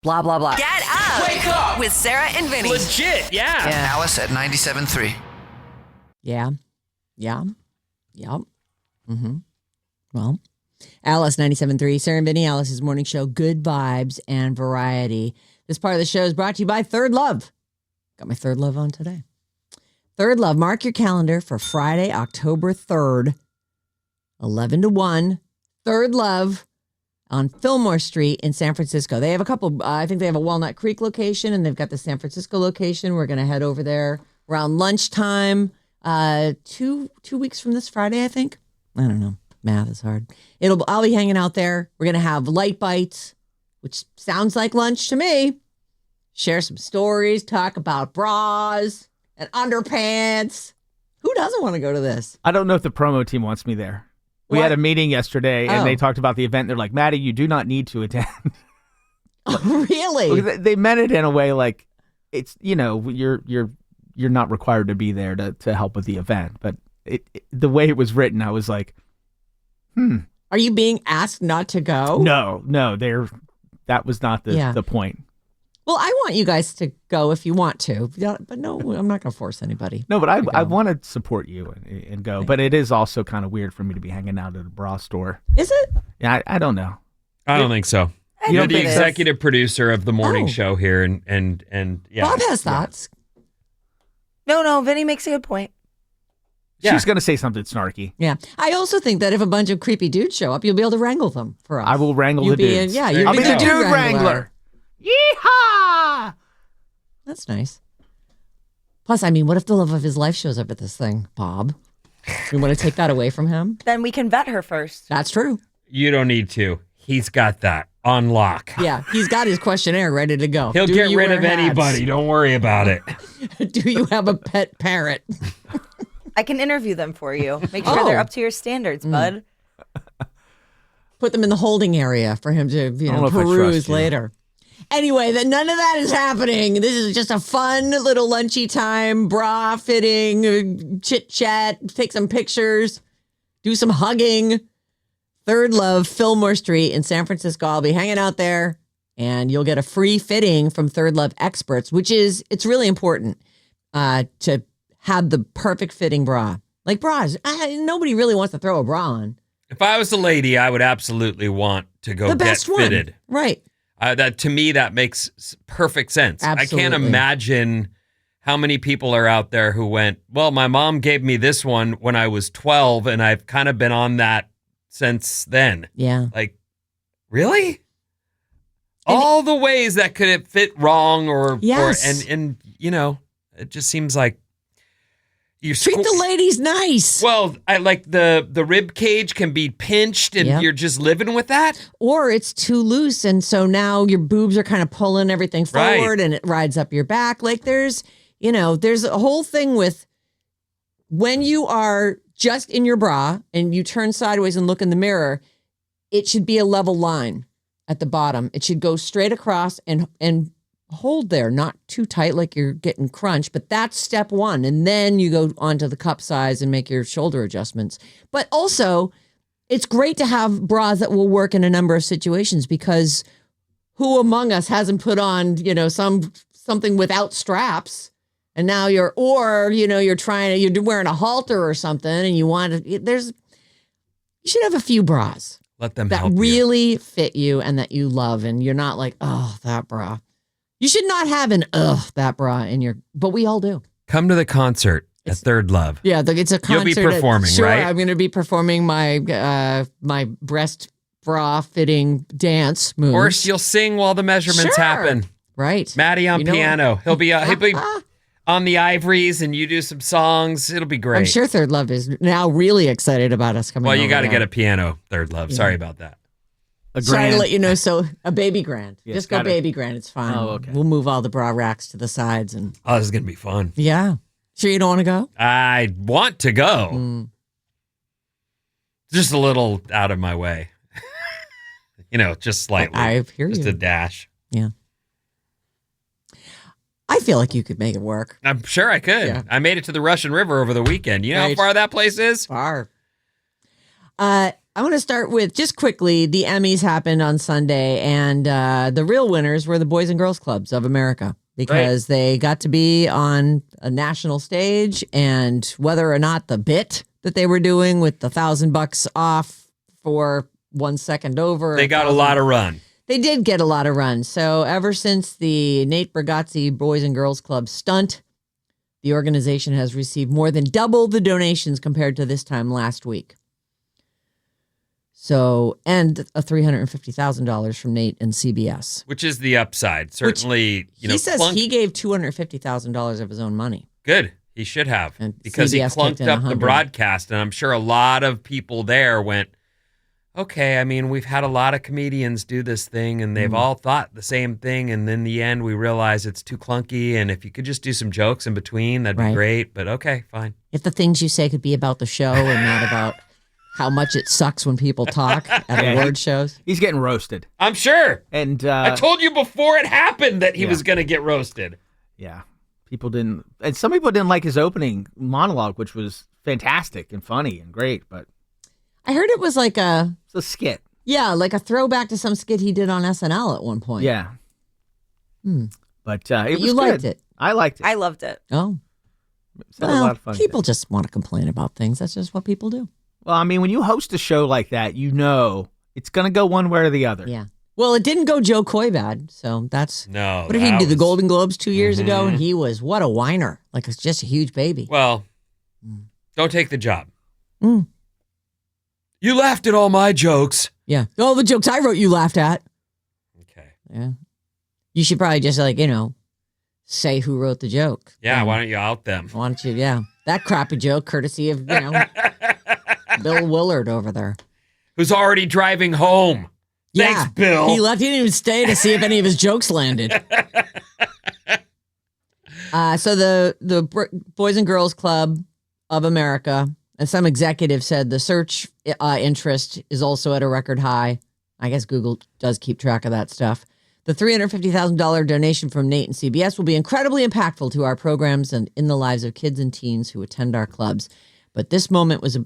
Blah, blah, blah. Get up. Wake up. With Sarah and Vinnie. Legit, yeah. Alice at 97.3. Yeah. Mm-hmm. Well, Alice 97.3, Sarah and Vinnie, Alice's morning show, good vibes and variety. This part of the show is brought to you by Third Love. Got my Third Love on today. Third Love, mark your calendar for Friday, October 3rd, 11 to 1. Third Love on Fillmore Street in San Francisco. They have a couple, I think they have a Walnut Creek location, and they've got the San Francisco location. We're going to head over there around lunchtime, 2 weeks from this Friday, I think. I don't know. Math is hard. I'll be hanging out there. We're going to have light bites, which sounds like lunch to me. Share some stories, talk about bras and underpants. Who doesn't want to go to this? I don't know if the promo team wants me there. We had a meeting yesterday, and they talked about the event. They're like, Maddie, you do not need to attend. Oh, really? They meant it in a way like it's, you're not required to be there to help with the event. But the way it was written, I was like, Are you being asked not to go? No, that was not the point. Well, I want you guys to go if you want to, but no, I'm not going to force anybody. No, but I want to support you and go. But it is also kind of weird for me to be hanging out at a bra store. Is it? Yeah, I don't know. I don't think so. You're the executive producer of the morning show here, and yeah. Bob has thoughts. No, Vinny makes a good point. Yeah. She's going to say something snarky. Yeah. I also think that if a bunch of creepy dudes show up, you'll be able to wrangle them for us. I will wrangle the dudes. You'll be the dude wrangler. Yeehaw! That's nice. Plus, I mean, what if the love of his life shows up at this thing, Bob? You want to take that away from him? Then we can vet her first. That's true. You don't need to. He's got that on lock. Yeah, he's got his questionnaire ready to go. He'll get rid of anybody. Don't worry about it. Do you have a pet parrot? I can interview them for you. Make sure they're up to your standards, bud. Put them in the holding area for him to peruse later. Anyway, none of that is happening. This is just a fun little lunchy time, bra fitting, chit chat, take some pictures, do some hugging. Third Love, Fillmore Street in San Francisco. I'll be hanging out there, and you'll get a free fitting from Third Love experts, it's really important to have the perfect fitting bra. Like bras, nobody really wants to throw a bra on. If I was a lady, I would absolutely want to go get fitted. Right. To me, that makes perfect sense. Absolutely. I can't imagine how many people are out there who went, well, my mom gave me this one when I was 12, and I've kind of been on that since then. Yeah. Like, really? All the ways that could have fit wrong and it just seems like you treat the ladies nice. Well, I like the rib cage can be pinched and you're just living with that. Or it's too loose, and so now your boobs are kind of pulling everything forward and it rides up your back. Like there's a whole thing with when you are just in your bra and you turn sideways and look in the mirror, it should be a level line at the bottom. It should go straight across and hold there, not too tight like you're getting crunched, but that's step one. And then you go onto the cup size and make your shoulder adjustments. But also, it's great to have bras that will work in a number of situations, because who among us hasn't put on, something without straps, and now you're wearing a halter or something, and you should have a few bras Let them that help really fit you and that you love, and you're not like, oh, that bra. You should not have an that bra but we all do. Come to the concert at Third Love. Yeah, it's a concert. You'll be performing, right? I'm going to be performing my my breast bra fitting dance moves. Or you'll sing while the measurements happen. Right. Maddie on piano. He'll be on the ivories, and you do some songs. It'll be great. I'm sure Third Love is now really excited about us coming. Well, you got to get a piano, Third Love. Yeah. Sorry about that. Sorry to let you know. So a baby grand. Yes, just go baby grand. It's fine. Oh, okay. We'll move all the bra racks to the sides. And this is going to be fun. Yeah. Sure you don't want to go? I want to go. Just a little out of my way. Just slightly. I hear you. Just a dash. Yeah. I feel like you could make it work. I'm sure I could. Yeah. I made it to the Russian River over the weekend. You know how far that place is? Far. I want to start with, just quickly, the Emmys happened on Sunday, and the real winners were the Boys and Girls Clubs of America, because they got to be on a national stage, and whether or not the bit that they were doing with the $1,000 off for 1 second over. They got a lot of run. They did get a lot of run. So ever since the Nate Bargatze Boys and Girls Club stunt, the organization has received more than double the donations compared to this time last week. So, and a $350,000 from Nate and CBS. Which is the upside. Certainly, he says he gave $250,000 of his own money. Good. He should have. And Because CBS he clunked kicked in up the 100. broadcast. And I'm sure a lot of people there went, okay, I mean, we've had a lot of comedians do this thing, and they've all thought the same thing. And in the end, we realize it's too clunky. And if you could just do some jokes in between, that'd be great. But okay, fine. If the things you say could be about the show and not about how much it sucks when people talk at award shows. He's getting roasted. I'm sure. And I told you before it happened that he was going to get roasted. Yeah. People didn't, and some people didn't like his opening monologue, which was fantastic and funny and great, but I heard it was like it's a skit. Yeah, like a throwback to some skit he did on SNL at one point. Yeah. But it was You good. liked it. I liked it. I loved it. Oh. It was a lot of fun. People just want to complain about things. That's just what people do. Well, I mean, when you host a show like that, you know it's going to go one way or the other. Yeah. Well, it didn't go Joe Coy bad, so that's... No. What did he do? The Golden Globes 2 years ago, and he was, what a whiner. Like, it's just a huge baby. Well, don't take the job. Mm. You laughed at all my jokes. Yeah. All the jokes I wrote you laughed at. Okay. Yeah. You should probably just, say who wrote the joke. Yeah, why don't you out them? Why don't you, that crappy joke, courtesy of, Bill Willard over there. Who's already driving home. Yeah. Thanks, Bill. He left. He didn't even stay to see if any of his jokes landed. So the Boys and Girls Club of America, and some executives said the search interest is also at a record high. I guess Google does keep track of that stuff. The $350,000 donation from Nate and CBS will be incredibly impactful to our programs and in the lives of kids and teens who attend our clubs. But this moment was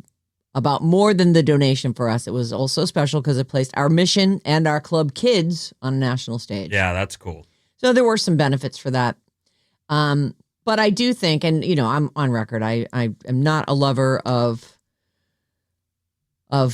about more than the donation for us. It was also special because it placed our mission and our club kids on a national stage. Yeah, that's cool. So there were some benefits for that. But I do think, and I'm on record, I am not a lover of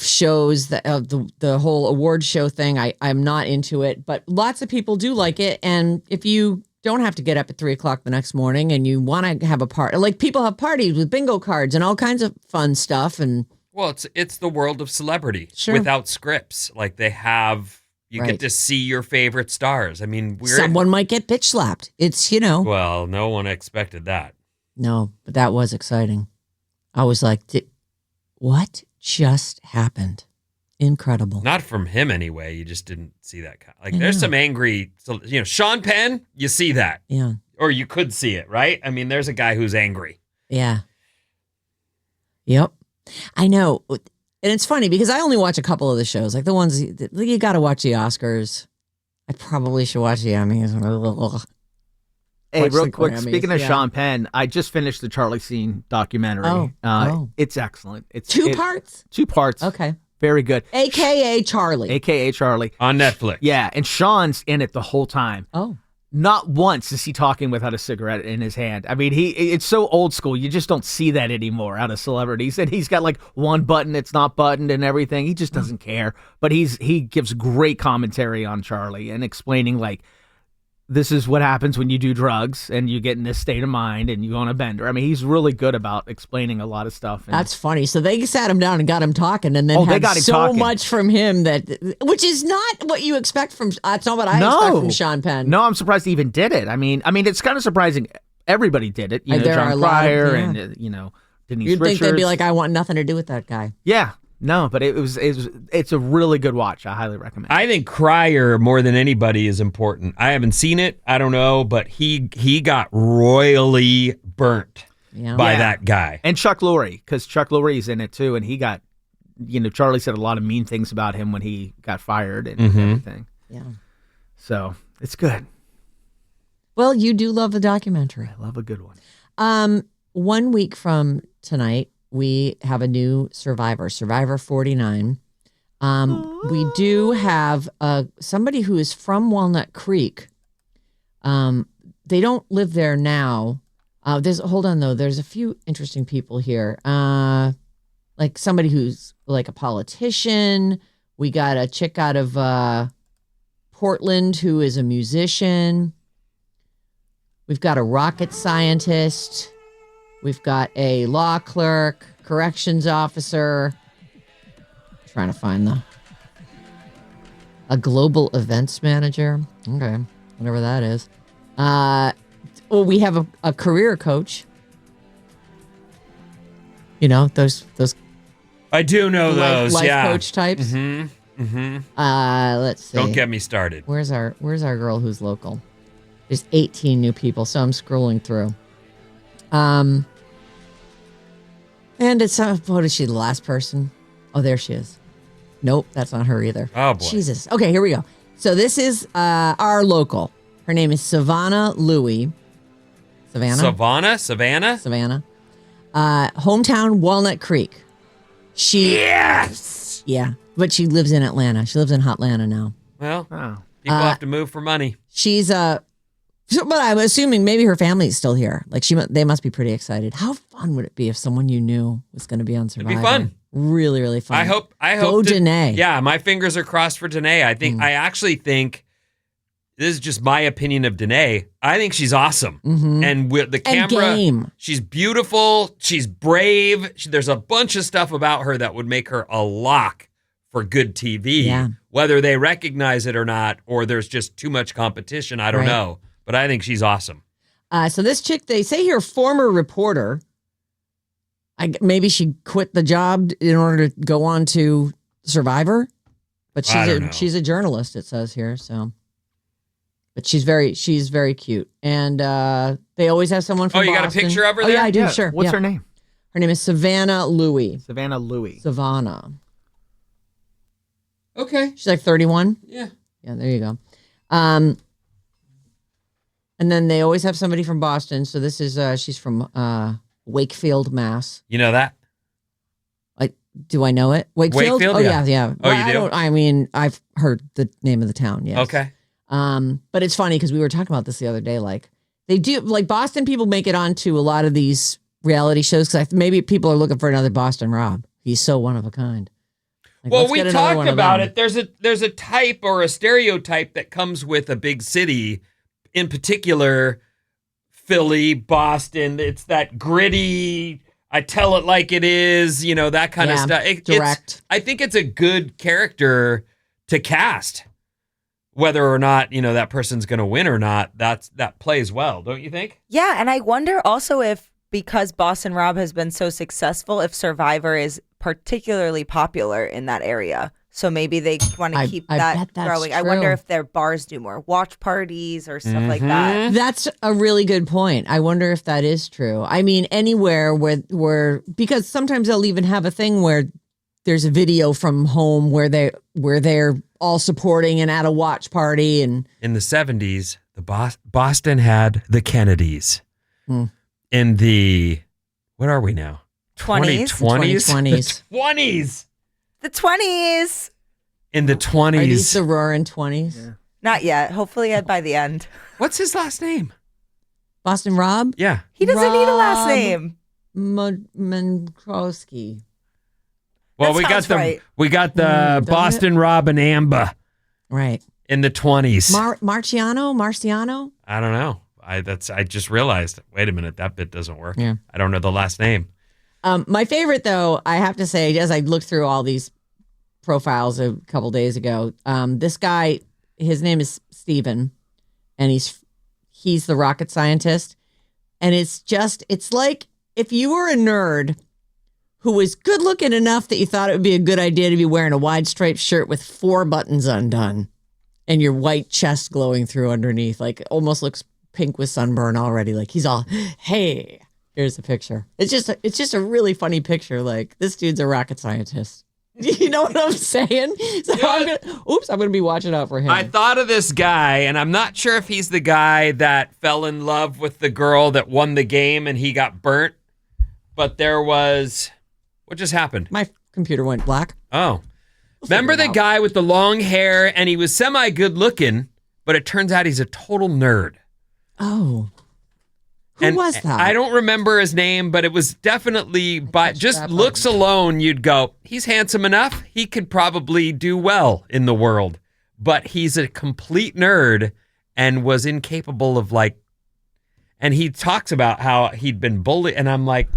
shows that of the whole award show thing. I'm not into it, but lots of people do like it. And if you don't have to get up at 3:00 the next morning and you want to have a party, like people have parties with bingo cards and all kinds of fun stuff. And well, it's the world of celebrity without scripts. Like they have, you get to see your favorite stars. I mean, someone might get bitch slapped. It's, Well, no one expected that. No, but that was exciting. I was like, what just happened? Incredible. Not from him anyway. You just didn't see that. There's some angry, Sean Penn, you see that. Yeah. Or you could see it, right? I mean, there's a guy who's angry. Yeah. Yep. I know. And it's funny because I only watch a couple of the shows, like the ones you got to watch the Oscars. I probably should watch the Emmys. Hey, Watch real the quick, Grammys, speaking of yeah. Sean Penn, I just finished the Charlie Sheen documentary. It's excellent. It's two parts? 2 parts. Okay. Very good. AKA Charlie. AKA Charlie. On Netflix. Yeah, and Sean's in it the whole time. Oh. Not once is he talking without a cigarette in his hand. I mean, it's so old school. You just don't see that anymore out of celebrities. And he's got like one button that's not buttoned and everything. He just doesn't care. But he gives great commentary on Charlie and explaining like, this is what happens when you do drugs and you get in this state of mind and you go on a bender. I mean, he's really good about explaining a lot of stuff. And that's funny. So they sat him down and got him talking, and then they got him so talking. much from him which is not what you expect from. That's not what I expect from Sean Penn. No, I'm surprised he even did it. I mean, it's kind of surprising. Everybody did it. There are John a lot of- Cryer yeah. and Denise You'd Richards. think they'd be like, I want nothing to do with that guy. Yeah. No, but it's a really good watch. I highly recommend it. I think Cryer more than anybody is important. I haven't seen it. I don't know, but he got royally burnt by that guy. And Chuck Lorre, because Chuck Lorre's in it too, and he got, Charlie said a lot of mean things about him when he got fired and everything. Yeah. So it's good. Well, you do love the documentary. I love a good one. 1 week from tonight, we have a new Survivor 49. We do have somebody who is from Walnut Creek. They don't live there now. Hold on though. There's a few interesting people here. Like somebody who's like a politician. We got a chick out of Portland who is a musician. We've got a rocket scientist. We've got a law clerk, corrections officer. Trying to find a global events manager. Okay, whatever that is. We have a career coach. You know, those I do know those. life yeah. coach types. Mm-hmm. Mm-hmm. Let's see. Don't get me started. Where's our girl who's local? There's 18 new people, so I'm scrolling through. And it's what is she? The last person? Oh, there she is. Nope, that's not her either. Oh boy. Jesus. Okay, here we go. So this is our local. Her name is Savannah Louie. Savannah. Savannah. Hometown Walnut Creek. Yes. Yeah, but she lives in Atlanta. She lives in Hotlanta now. Well, people have to move for money. She's but I'm assuming maybe her family's still here. Like they must be pretty excited. How fun would it be if someone you knew was going to be on Survivor? It'd be fun. Really, really fun. I hope. Go Danae. Yeah, my fingers are crossed for Danae. I actually think this is just my opinion of Danae. I think she's awesome. Mm-hmm. And with the camera, game. She's beautiful. She's brave. There's a bunch of stuff about her that would make her a lock for good TV. Yeah. Whether they recognize it or not, or there's just too much competition, I don't know. But I think she's awesome. So this chick, they say here, former reporter. Maybe she quit the job in order to go on to Survivor, but she's a journalist. It says here, so. But she's very cute, and they always have someone from. Oh, you Boston. got a picture of her Oh there? yeah, I do. Sure. What's Yeah. her name? Her name is Savannah Louie. Savannah Louie. Savannah. Okay. She's like 31. Yeah. Yeah, there you go. And then they always have somebody from Boston. So this is she's from Wakefield, Mass. You know that? Do I know it? Wakefield? Wakefield, Oh yeah. yeah. Oh, you do? I mean, I've heard the name of the town. Yes. Okay. But it's funny because we were talking about this the other day. Like they do, like Boston people make it onto a lot of these reality shows because maybe people are looking for another Boston Rob. He's so one of a kind. Like, Well, let's we get another talked one of about them. it. There's a type or a stereotype that comes with a big city, in particular Philly, Boston. It's that gritty, I tell it like it is, you know, that kind of stuff. Direct. I think it's a good character to cast. Whether or not, you know, that person's going to win or not, that plays well, don't you think? Yeah, and I wonder also if, because Boston Rob has been so successful, if Survivor is particularly popular in that area. So maybe they want to keep I that bet that's growing. I true. wonder if their bars do more watch parties or stuff like that. That's a really good point. I wonder if that is true. I mean, anywhere where because sometimes they'll even have a thing where there's a video from home where they're all supporting and at a watch party. And in the 70s, Boston had the Kennedys. In the, what are we now? 20s? 2020s. The 20s. The 20s. In the 20s. Are these the roaring 20s? Yeah. Not yet. Hopefully by the end. What's his last name? Boston Rob? Yeah. He doesn't need a last name. Mankowski. Well, That we got the Boston Rob and Amber. Right. In the 20s. Marciano? I don't know. I just realized, wait a minute, that bit doesn't work. Yeah. I don't know the last name. My favorite, though, I have to say, as I looked through all these profiles a couple days ago, this guy, his name is Steven, and he's the rocket scientist. And it's like if you were a nerd who was good looking enough that you thought it would be a good idea to be wearing a wide striped shirt with 4 buttons undone and your white chest glowing through underneath, like almost looks pink with sunburn already. Like he's all, hey, here's a picture. It's just a really funny picture. Like this dude's a rocket scientist. You know what I'm saying? So I'm gonna be watching out for him. I thought of this guy, and I'm not sure if he's the guy that fell in love with the girl that won the game and he got burnt. But what just happened? My computer went black. Oh, Remember the guy with the long hair, and he was semi-good looking, but it turns out he's a total nerd. Oh. Who was that? I don't remember his name, but it was definitely, by just looks alone, you'd go, he's handsome enough. He could probably do well in the world. But he's a complete nerd and was incapable of and he talks about how he'd been bullied. And I'm like,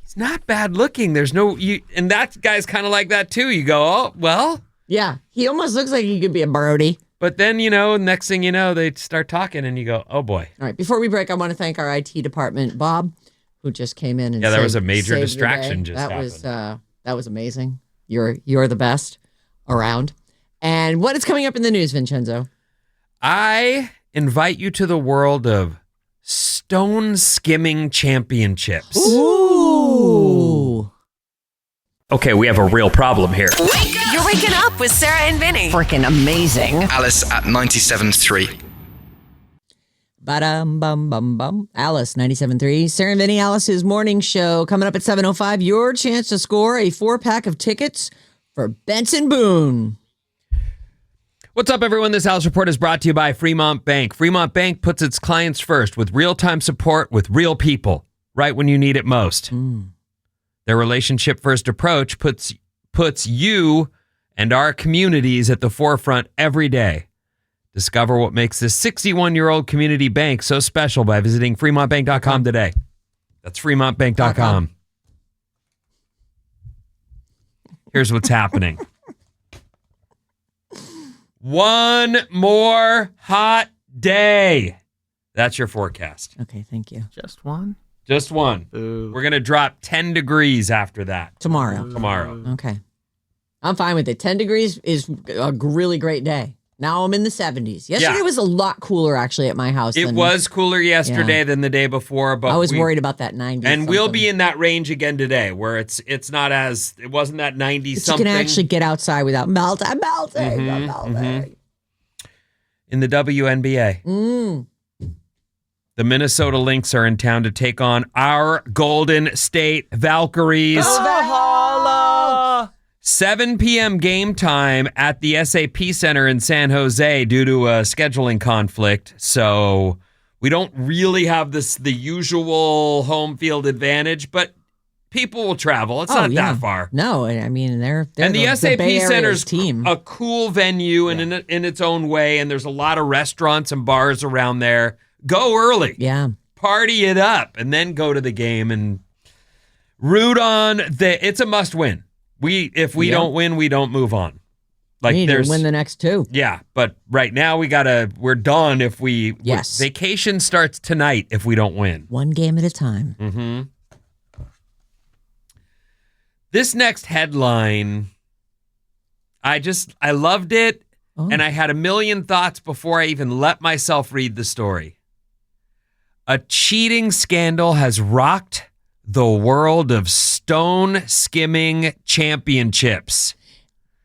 he's not bad looking. And that guy's kind of like that too. You go, oh, well. Yeah. He almost looks like he could be a Brody. But then, next thing you know, they start talking and you go, oh boy. All right. Before we break, I want to thank our IT department, Bob, who just came in and there was a major distraction just happened. That was amazing. You're the best around. And what is coming up in the news, Vincenzo? I invite you to the world of stone skimming championships. Ooh. Okay, we have a real problem here. You're waking up with Sarah and Vinnie. Freaking amazing. Alice at 97.3. Ba-dum, bum, bum, bum. Alice, 97.3. Sarah and Vinnie, Alice's morning show. Coming up at 7:05, your chance to score a 4-pack of tickets for Benson Boone. What's up, everyone? This Alice Report is brought to you by Fremont Bank. Fremont Bank puts its clients first with real-time support with real people, right when you need it most. Their relationship-first approach puts you and our communities at the forefront every day. Discover what makes this 61-year-old community bank so special by visiting fremontbank.com today. That's fremontbank.com. Here's what's happening. One more hot day. That's your forecast. Okay, thank you. Just one? Just one. Ooh. We're going to drop 10 degrees after that. Tomorrow. Okay. I'm fine with it. 10 degrees is a really great day. Now I'm in the 70s. Yesterday was a lot cooler, actually, at my house. It was cooler yesterday than the day before, but I was worried about that 90. And we'll be in that range again today, where it wasn't that 90 something. You can actually get outside without melting. I'm melting. In the WNBA. The Minnesota Lynx are in town to take on our Golden State Valkyries. Valhalla! 7 p.m. game time at the SAP Center in San Jose due to a scheduling conflict. So we don't really have the usual home field advantage, but people will travel. It's not that far. No, I mean, they're and the SAP Bay Center's team. a cool venue and in its own way, and there's a lot of restaurants and bars around there. Go early. Yeah. Party it up, and then go to the game and root on it's a must win. If we don't win, we don't move on. We need to win the next two. Yeah, but right now we're done if we vacation starts tonight if we don't win. One game at a time. Mm-hmm. This next headline, I loved it, and I had a million thoughts before I even let myself read the story. A cheating scandal has rocked the world of stone skimming championships.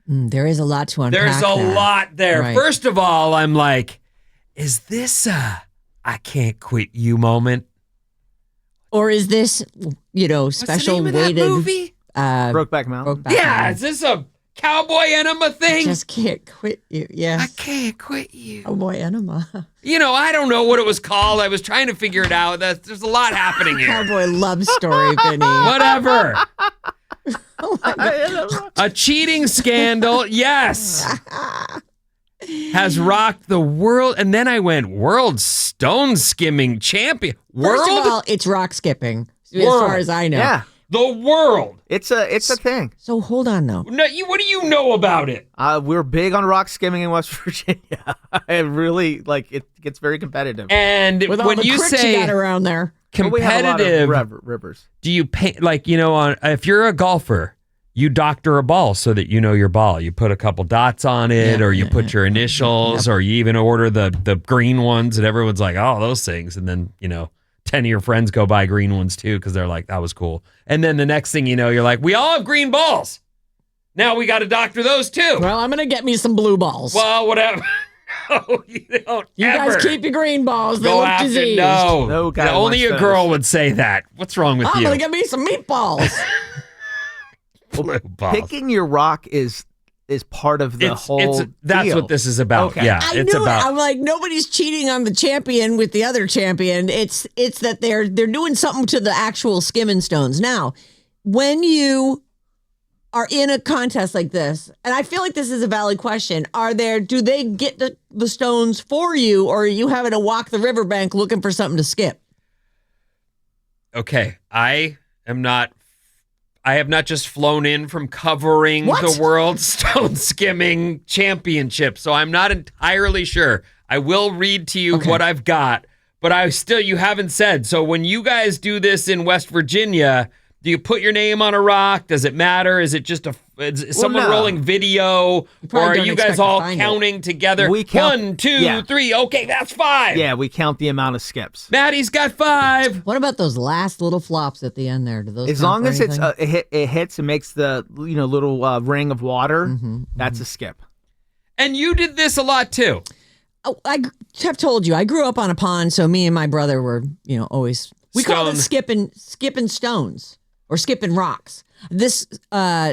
There is a lot to unpack. There's a lot there. Right. First of all, I'm like, is this a I can't quit you moment? Or is this, special What's the name weighted of that movie? Brokeback Mountain. Is this a cowboy enema thing? Just can't quit you. Yes. I can't quit you. Cowboy enema. I don't know what it was called. I was trying to figure it out. There's a lot happening here. Cowboy love story, Vinny. Whatever. A cheating scandal, yes, has rocked the world. And then I went, world stone skimming champion. First of all, it's rock skipping, as far as I know. Yeah. The world. It's a thing. So hold on, though. No, what do you know about it? We're big on rock skimming in West Virginia. I really it gets very competitive. And With all when the you cricks say you got around there, competitive, we have a lot of rivers. do you pay if you're a golfer, you doctor a ball so that you know your ball. You put a couple dots on it, or you put your initials, or you even order the green ones, and everyone's like, oh, those things. And then 10 of your friends go buy green ones too because they're like, that was cool. And then the next thing you know, you're like, we all have green balls. Now we got to doctor those too. well, I'm going to get me some blue balls. Well, whatever. No, you don't. You ever guys keep your green balls. They go look after. diseased. No guy only wants a girl those. would say that. What's wrong with I'm you? going to get me some meatballs. Blue balls. Picking your rock is is part of the whole that's deal. what this is about. Okay. Yeah, I it's knew about. it. I'm like, nobody's cheating on the champion with the other champion. It's that they're doing something to the actual skimming stones. Now, when you are in a contest like this, and I feel like this is a valid question, do they get the stones for you, or are you having to walk the riverbank looking for something to skip? Okay, I have not just flown in from covering What? the World Stone Skimming Championship, so I'm not entirely sure. I will read to you what I've got, but you haven't said. So when you guys do this in West Virginia, do you put your name on a rock? Does it matter? Is it just is someone no. rolling video, or are don't you expect guys to all find counting together? We count- 1, 2, yeah. 3. Okay, that's 5. Yeah, we count the amount of skips. Maddie's got 5. What about those last little flops at the end there? Do those As count long for as it's anything? it hits and makes the little ring of water, that's a skip. And you did this a lot too. Oh, I have told you, I grew up on a pond, so me and my brother were, always we called it Stone. skipping stones or skipping rocks. This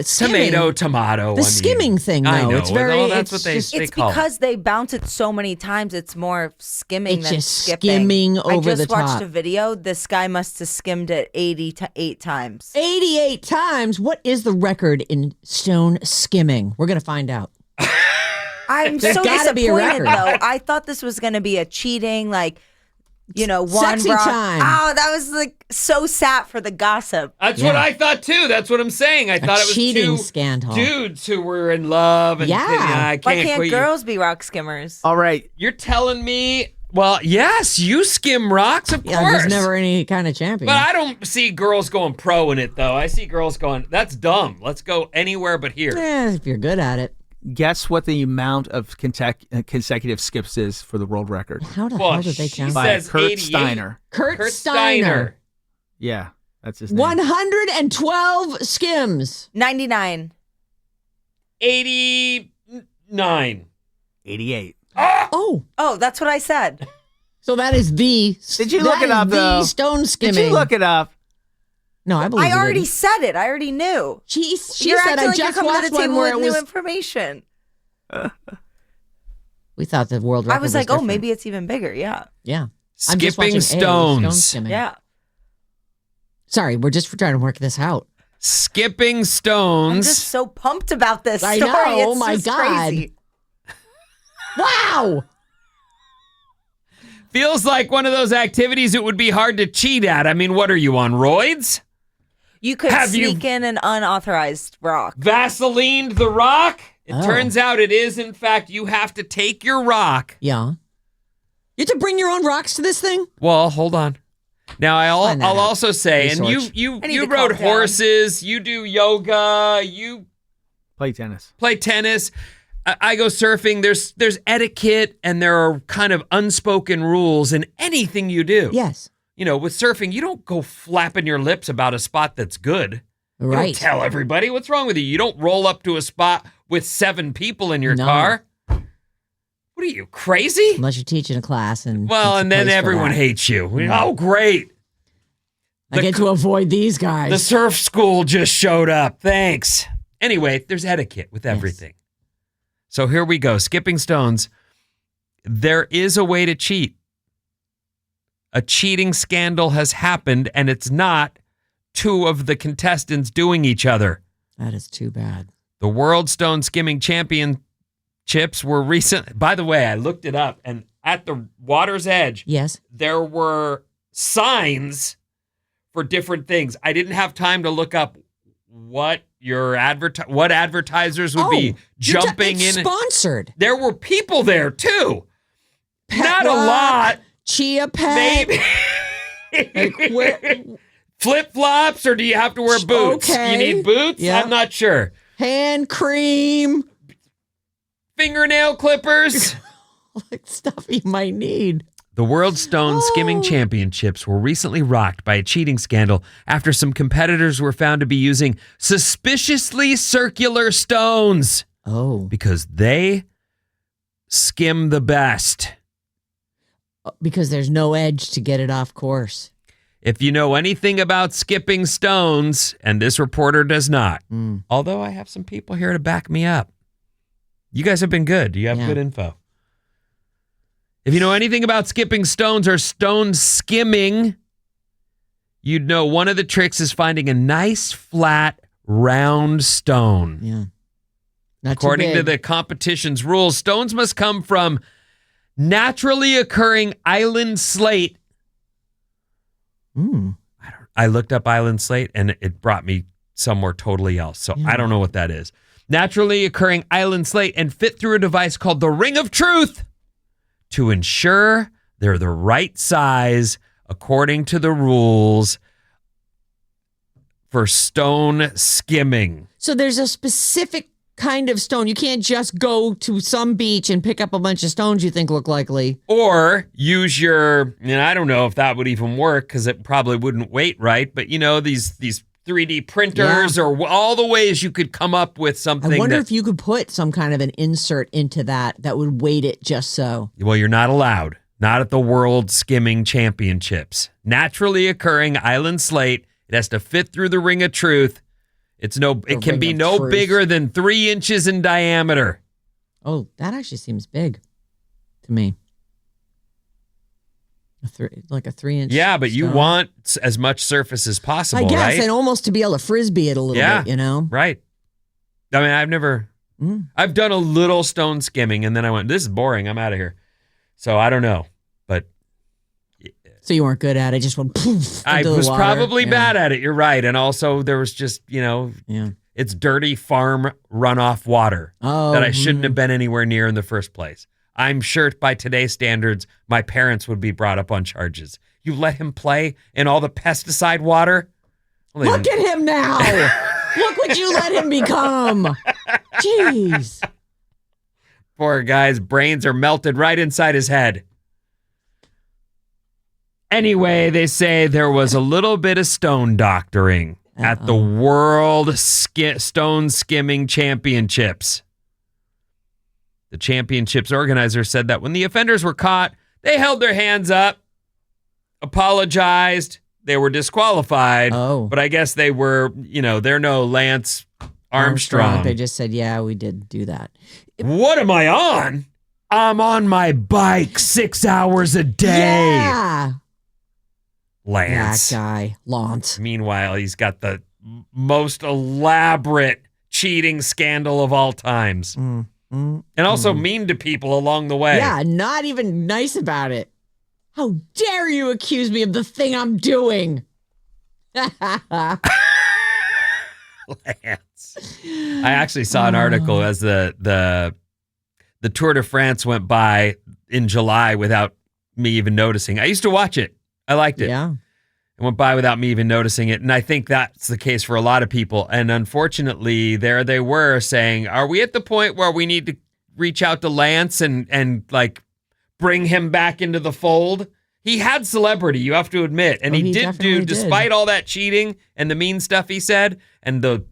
skimming, Tomato. the skimming thing, though, I know. it's very. Well, that's it's what just, they It's call it. because they bounce it so many times. It's more skimming It's than just skipping. skimming I over just the watched top. a video. This guy must have skimmed it 88 times. 88 times. What is the record in stone skimming? We're gonna find out. I'm There's so gotta be a disappointed record. though. I thought this was going to be a cheating, like, one Sexy rock. time. Oh, that was like so sad for the gossip. That's what I thought too. That's what I'm saying. I thought it was cheating two scandal. dudes who were in love. And Yeah. I Why can't can't quit girls be rock skimmers? All right, You're telling me? Well, yes, you skim rocks, of Yeah, course. there's never any kind of champion. But I don't see girls going pro in it though. I see girls going, "That's dumb. Let's go anywhere but here." If you're good at it. guess what the amount of consecutive skips is for the world record? How the Well, hell did they she count? By says Kurt 88. Steiner. Kurt Steiner. Yeah, that's his name. 112 skims. 99. 89. 88. Oh, That's what I said. so that is the. Did you look that it up, is the though? stone skimming. Did you look it up? No, I believe I you already didn't. said it. I already knew. She You're said acting I like you're just coming to watched the one table where with it new was. information. We thought the world record I was like, different. maybe it's even bigger. Yeah. Yeah. I'm just Skipping watching stone stones. skimming. Yeah. Sorry, we're just trying to work this out. Skipping I'm stones. just so pumped about this I story. know. Oh It's my just God. crazy. Wow. Feels like one of those activities it would be hard to cheat at. I mean, what are you on, roids? You could Have you- sneak in an unauthorized rock. Vaselined the rock? It Oh. turns out it is, in fact, you have to take your rock. Yeah. You have to bring your own rocks to this thing? Well, hold on. Now, Find that I'll out. also say, and Research. you I need you to calm rode down. horses, you do yoga, you Play tennis. play tennis. I go surfing. There's etiquette and there are kind of unspoken rules in anything you do. Yes. You know, with surfing, you don't go flapping your lips about a spot that's good. You Right. don't tell everybody what's wrong with you. You don't roll up to a spot with 7 people in your No. car. What are you, crazy? Unless you're teaching a class and Well, it's a and then place for everyone that. hates you. Oh, great. I get to avoid these guys. The surf school just showed up. Thanks. Anyway, there's etiquette with everything. So here we go. Skipping stones. There is a way to cheat. A cheating scandal has happened, and it's not 2 of the contestants doing each other. That is too bad. The World Stone Skimming Championships were recent. By the way, I looked it up, and at the water's edge, Yes. there were signs for different things. I didn't have time to look up what what advertisers would be jumping it's in. Sponsored. There were people there too. Pet Not a rock, lot. Chia pet. Maybe. Like, where- Flip flops, or do you have to wear boots? Okay. You need boots? Yeah. I'm not sure. Hand cream. Fingernail clippers. Like stuff you might need. The World Stone Skimming Oh. Championships were recently rocked by a cheating scandal after some competitors were found to be using suspiciously circular stones Oh. because they skim the best. Because there's no edge to get it off course. If you know anything about skipping stones, and this reporter does not, although I have some people here to back me up, You guys have been good. You have good info. If you know anything about skipping stones or stone skimming, you'd know one of the tricks is finding a nice, flat, round stone. Yeah. Not According too to big. the competition's rules, stones must come from naturally occurring island slate. I looked up island slate and it brought me somewhere totally else. So I don't know what that is. Naturally occurring island slate and fit through a device called the Ring of Truth to ensure they're the right size according to the rules for stone skimming. So there's a specific kind of stone. You can't just go to some beach and pick up a bunch of stones you think look likely. Or use your, and I don't know if that would even work because it probably wouldn't weight right, but you know, these 3D printers or all the ways you could come up with something. I wonder if you could put some kind of an insert into that would weight it just so. Well, you're not allowed. Not at the World Skimming Championships. Naturally occurring island slate. It has to fit through the Ring of Truth. It can be no bigger than 3 inches in diameter. Oh, that actually seems big to me. Like a 3-inch. Yeah, but you stone. want as much surface as possible, I guess, right? and almost to be able to frisbee it a little bit, you know? Right. I mean, I've done a little stone skimming, and then I went, this is boring. I'm out of here. So I don't know, but. So you weren't good at it, just went poof. I into the was water. probably bad at it. You're right. And also there was just, it's dirty farm runoff water that I shouldn't have been anywhere near in the first place. I'm sure by today's standards, my parents would be brought up on charges. You let him play in all the pesticide water? Well, Look at him now. Look what you let him become. Jeez. Poor guy's brains are melted right inside his head. Anyway, they say there was a little bit of stone doctoring at the World Stone Skimming Championships. The championships organizer said that when the offenders were caught, they held their hands up, apologized, they were disqualified. Oh. But I guess they were, they're no Lance Armstrong. They just said, yeah, we did do that. What am I on? I'm on my bike 6 hours a day. Yeah. Lance. That guy, Lance. Meanwhile, he's got the most elaborate cheating scandal of all times. And also mean to people along the way. Yeah, not even nice about it. How dare you accuse me of the thing I'm doing? Lance. I actually saw an article as the Tour de France went by in July without me even noticing. I used to watch it. I liked it. Yeah. It went by without me even noticing it. And I think that's the case for a lot of people. And unfortunately, there they were saying, are we at the point where we need to reach out to Lance and like bring him back into the fold? He had celebrity, you have to admit. And he did do, despite all that cheating and the mean stuff he said and the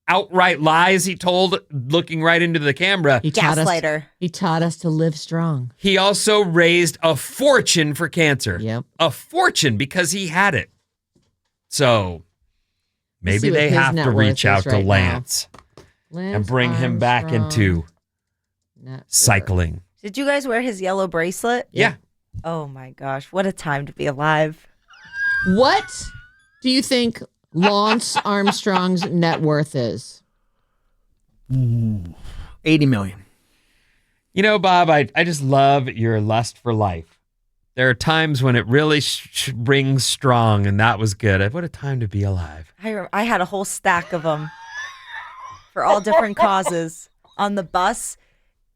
outright lies he told looking right into the camera. Gaslighter. He taught us to live strong. He also raised a fortune for cancer. Yep. A fortune because he had it. So maybe they have to reach out to Lance and bring him back into cycling. Did you guys wear his yellow bracelet? Yeah. Oh my gosh, what a time to be alive. What do you think Lance Armstrong's net worth is? 80 million. You know, Bob, I just love your lust for life. There are times when it really rings strong, and that was good. What a time to be alive. I had a whole stack of them for all different causes. On the bus,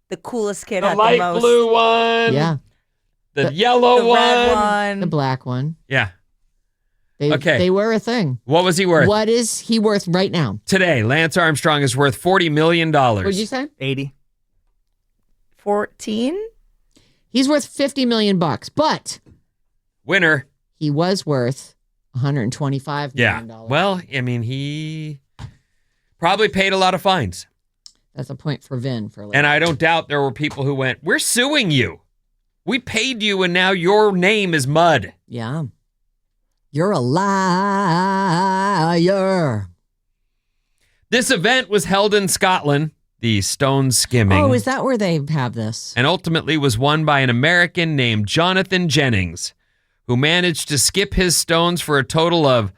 the coolest kid had the light most. blue one. Yeah. The yellow the one. red one. The black one. Yeah. Okay. They were a thing. What was he worth? What is he worth right now? Today, Lance Armstrong is worth $40 million. What did you say? 80. 14? He's worth $50 million, but winner. He was worth $125 million. Yeah. Well, I mean, he probably paid a lot of fines. That's a point for Vin for later. And I don't doubt there were people who went, we're suing you. We paid you and now your name is mud. Yeah. You're a liar. This event was held in Scotland the stone skimming. Oh, is that where they have this? And ultimately was won by an American named Jonathan Jennings, who managed to skip his stones for a total of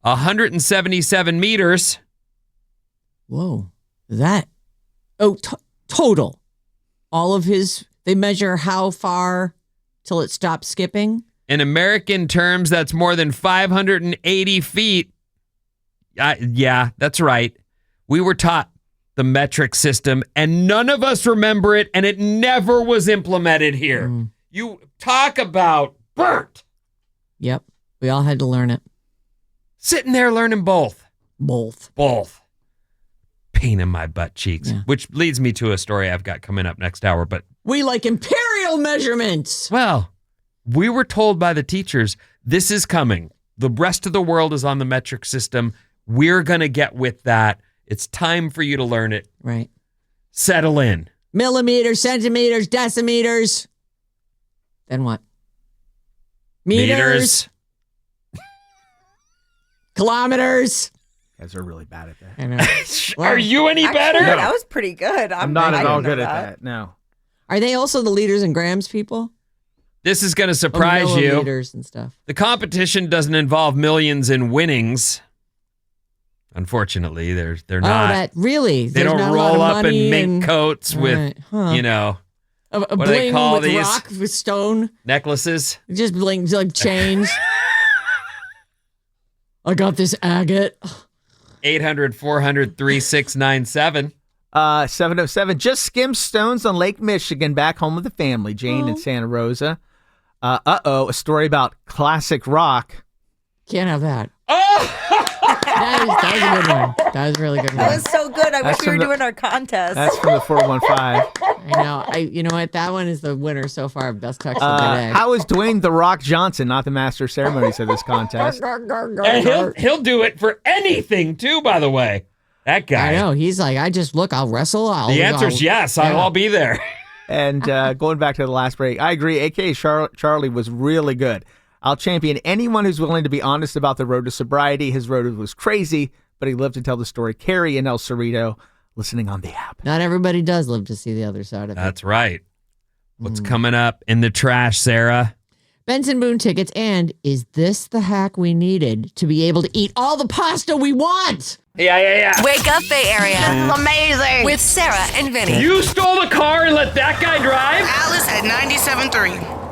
177 meters. Whoa. That. Oh, total. All of his. They measure how far till it stops skipping? In American terms, that's more than 580 feet. Yeah, that's right. We were taught the metric system, and none of us remember it, and it never was implemented here. You talk about burnt. Yep. We all had to learn it. Sitting there learning both. Both. Pain in my butt cheeks. Yeah. Which leads me to a story I've got coming up next hour. But We like imperial measurements. well, we were told by the teachers, this is coming. The rest of the world is on the metric system. We're going to get with that. It's time for you to learn it. Right. Settle in. Millimeters, centimeters, decimeters. Then what? Meters. Kilometers. You guys are really bad at that. I know. Are you any better? Actually, that was pretty good. I'm not I at all didn't know good at that. No. Are they also the liters and grams people? This is going to surprise you. Milliliters and stuff. The competition doesn't involve millions in winnings. Unfortunately, they're not. Oh, that really? They There's don't not a lot roll of up in money mink and- coats with, Right. Huh. you know, a what do they bling call with these? rock with stone. necklaces. Just bling, like change. I got this agate. 800-400-3697. 707. Just skimmed stones on Lake Michigan back home with the family. Jane in Santa Rosa. A story about classic rock. Can't have that. Oh! That was a good one. That was a really good one. That was so good. I That's wish we were from the- doing our contest. That's from the 415. I know. You know what? That one is the winner so far. Best text of the day. How is Dwayne The Rock Johnson not the master of ceremonies of this contest? And he'll do it for anything too, by the way. That guy. I know. He's like, I'll wrestle. The answer's yes. I'll be there. And going back to the last break, I agree. A.K.A. Charlie was really good. I'll champion anyone who's willing to be honest about the road to sobriety. His road was crazy, but he lived to tell the story. Carrie and El Cerrito, listening on the app. Not everybody does live to see the other side of it. That's right. What's coming up in the trash, Sarah? Benson Boone tickets. And is this the hack we needed to be able to eat all the pasta we want? Yeah. Wake up, Bay Area. This is amazing. With Sarah and Vinnie. You stole the car and let that guy drive? Alice at 97.3.